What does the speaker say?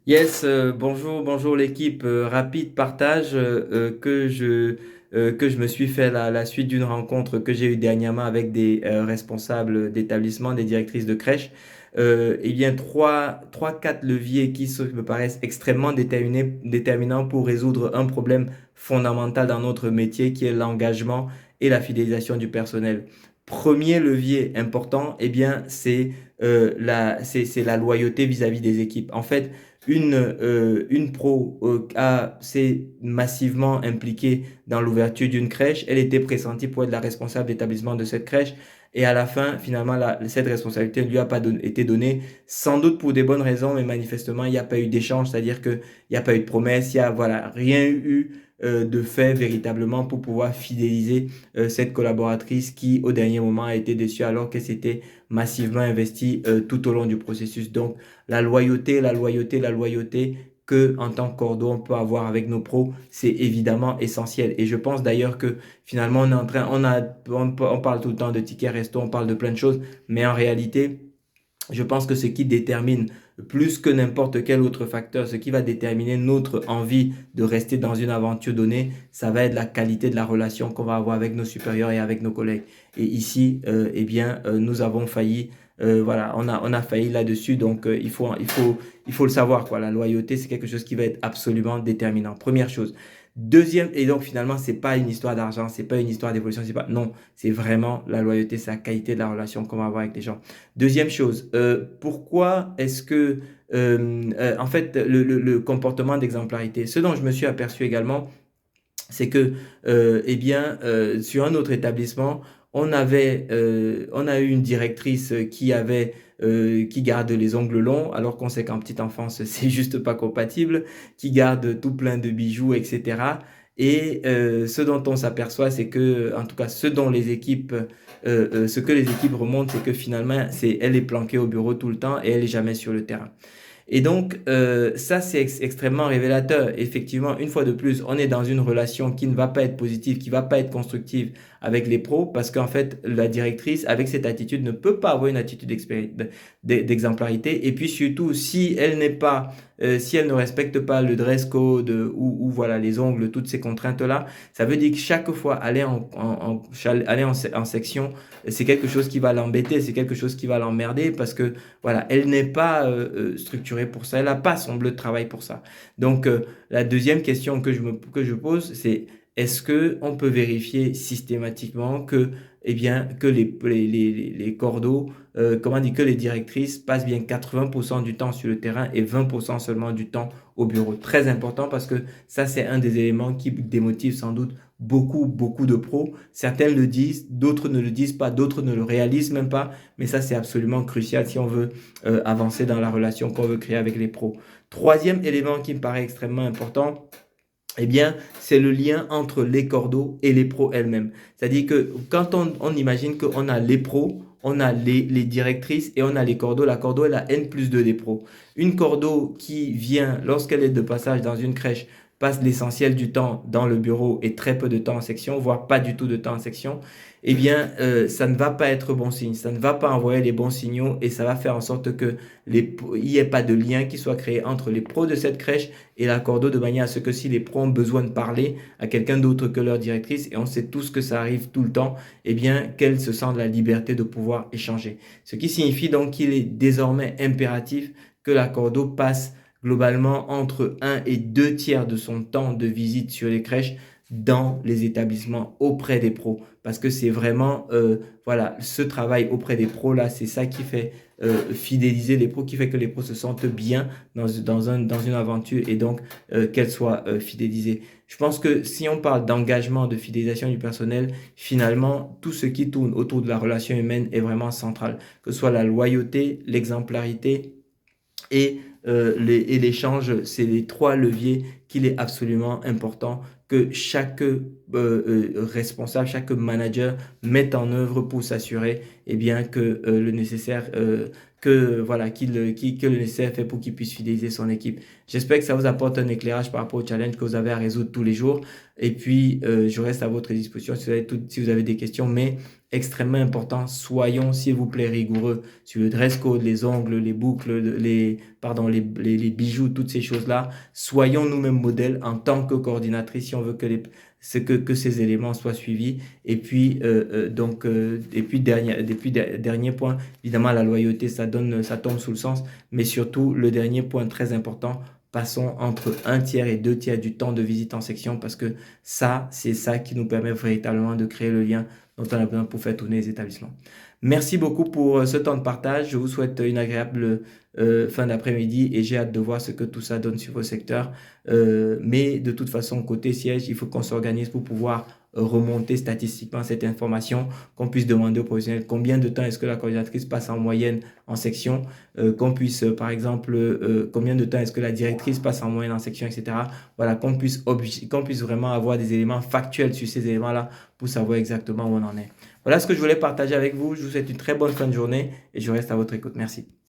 Yes, bonjour l'équipe. Rapide partage que je me suis fait la suite d'une rencontre que j'ai eue dernièrement avec des responsables d'établissement, des directrices de crèche. Eh bien, quatre leviers me paraissent extrêmement déterminants pour résoudre un problème fondamental dans notre métier qui est l'engagement et la fidélisation du personnel. Premier levier important, eh bien, c'est la loyauté vis-à-vis des équipes. En fait, une pro s'est massivement impliquée dans l'ouverture d'une crèche. Elle était pressentie pour être la responsable d'établissement de cette crèche. Et à la fin, finalement, cette responsabilité ne lui a pas été donnée, sans doute pour des bonnes raisons, mais manifestement, il n'y a pas eu d'échange, c'est-à-dire qu'il n'y a pas eu de promesse, il n'y a voilà, rien eu de fait véritablement pour pouvoir fidéliser cette collaboratrice qui, au dernier moment, a été déçue alors qu'elle s'était massivement investie tout au long du processus. Donc, la loyauté que en tant que cordeau on peut avoir avec nos pros, c'est évidemment essentiel. Et je pense d'ailleurs que finalement on est en train, on parle tout le temps de tickets resto, on parle de plein de choses, mais en réalité, je pense que ce qui détermine plus que n'importe quel autre facteur, ce qui va déterminer notre envie de rester dans une aventure donnée, ça va être la qualité de la relation qu'on va avoir avec nos supérieurs et avec nos collègues. Et ici, eh bien, nous avons failli, voilà, on a failli là-dessus. Donc, il faut le savoir, quoi. La loyauté, c'est quelque chose qui va être absolument déterminant. Première chose. Deuxième, et donc finalement, c'est pas une histoire d'argent, c'est pas une histoire d'évolution, c'est pas, non, c'est vraiment la loyauté, c'est la qualité de la relation qu'on va avoir avec les gens. Deuxième chose, pourquoi est-ce que, en fait, le comportement d'exemplarité, ce dont je me suis aperçu également, c'est que, eh bien, sur un autre établissement, on a eu une directrice qui garde les ongles longs, alors qu'on sait qu'en petite enfance, c'est juste pas compatible, qui garde tout plein de bijoux, etc. Et ce dont on s'aperçoit, c'est que, en tout cas, ce que les équipes remontent, c'est que finalement, elle est planquée au bureau tout le temps et elle est jamais sur le terrain. Et donc, ça, c'est extrêmement révélateur. Effectivement, une fois de plus, on est dans une relation qui ne va pas être positive, qui ne va pas être constructive avec les pros, parce qu'en fait, la directrice, avec cette attitude, ne peut pas avoir une attitude d'exemplarité. Et puis surtout, si elle ne respecte pas le dress code ou voilà, les ongles, toutes ces contraintes-là, ça veut dire que chaque fois aller en section, c'est quelque chose qui va l'embêter, c'est quelque chose qui va l'emmerder, parce que voilà, elle n'est pas structurée pour ça, elle n'a pas son bleu de travail pour ça. Donc, la deuxième question que je pose, c'est est-ce que on peut vérifier systématiquement que, eh bien, que les cordeaux, comment dire, que les directrices passent bien 80% du temps sur le terrain et 20% seulement du temps au bureau. Très important parce que ça, c'est un des éléments qui démotive sans doute beaucoup de pros. Certains le disent, d'autres ne le disent pas, d'autres ne le réalisent même pas, mais ça, c'est absolument crucial si on veut avancer dans la relation qu'on veut créer avec les pros. Troisième élément qui me paraît extrêmement important, eh bien, c'est le lien entre les cordeaux et les pros elles-mêmes. C'est-à-dire que quand on imagine qu'on a les pros, on a les directrices et on a les cordeaux. La cordeau est la N plus 2 des pros. Une cordeau qui vient, lorsqu'elle est de passage dans une crèche, passe l'essentiel du temps dans le bureau et très peu de temps en section, voire pas du tout de temps en section, eh bien, ça ne va pas être bon signe. Ça ne va pas envoyer les bons signaux et ça va faire en sorte que il n'y ait pas de lien qui soit créé entre les pros de cette crèche et la cordeau de manière à ce que si les pros ont besoin de parler à quelqu'un d'autre que leur directrice, et on sait tous que ça arrive tout le temps, eh bien, qu'elles se sentent la liberté de pouvoir échanger. Ce qui signifie donc qu'il est désormais impératif que la cordeau passe globalement entre un et 2 tiers de son temps de visite sur les crèches dans les établissements auprès des pros. Parce que c'est vraiment, voilà, ce travail auprès des pros, là, c'est ça qui fait fidéliser les pros, qui fait que les pros se sentent bien dans une aventure et donc qu'elles soient fidélisées. Je pense que si on parle d'engagement, de fidélisation du personnel, finalement, tout ce qui tourne autour de la relation humaine est vraiment central. Que ce soit la loyauté, l'exemplarité, et l'échange, c'est les trois leviers qu'il est absolument important que chaque responsable, chaque manager mette en œuvre pour s'assurer eh bien, que le nécessaire, que le nécessaire fait pour qu'il puisse fidéliser son équipe. J'espère que ça vous apporte un éclairage par rapport au challenge que vous avez à résoudre tous les jours. Et puis, je reste à votre disposition si vous avez des questions. Mais extrêmement important. Soyons, s'il vous plaît, rigoureux sur le dress code, les ongles, les boucles, les bijoux, toutes ces choses-là. Soyons nous-mêmes modèles en tant que coordinatrice si on veut que ces éléments soient suivis. Et puis, dernier point, évidemment, la loyauté, ça tombe sous le sens. Mais surtout, le dernier point très important, passons entre un tiers et deux tiers du temps de visite en section parce que ça, c'est ça qui nous permet véritablement de créer le lien dont on a besoin pour faire tourner les établissements. Merci beaucoup pour ce temps de partage. Je vous souhaite une agréable fin d'après-midi et j'ai hâte de voir ce que tout ça donne sur vos secteurs. Mais de toute façon, côté siège, il faut qu'on s'organise pour pouvoir remonter statistiquement cette information, qu'on puisse demander aux professionnels combien de temps est-ce que la coordinatrice passe en moyenne en section, qu'on puisse, par exemple, combien de temps est-ce que la directrice passe en moyenne en section, etc. Voilà, qu'on puisse vraiment avoir des éléments factuels sur ces éléments-là pour savoir exactement où on en est. Voilà ce que je voulais partager avec vous. Je vous souhaite une très bonne fin de journée et je reste à votre écoute. Merci.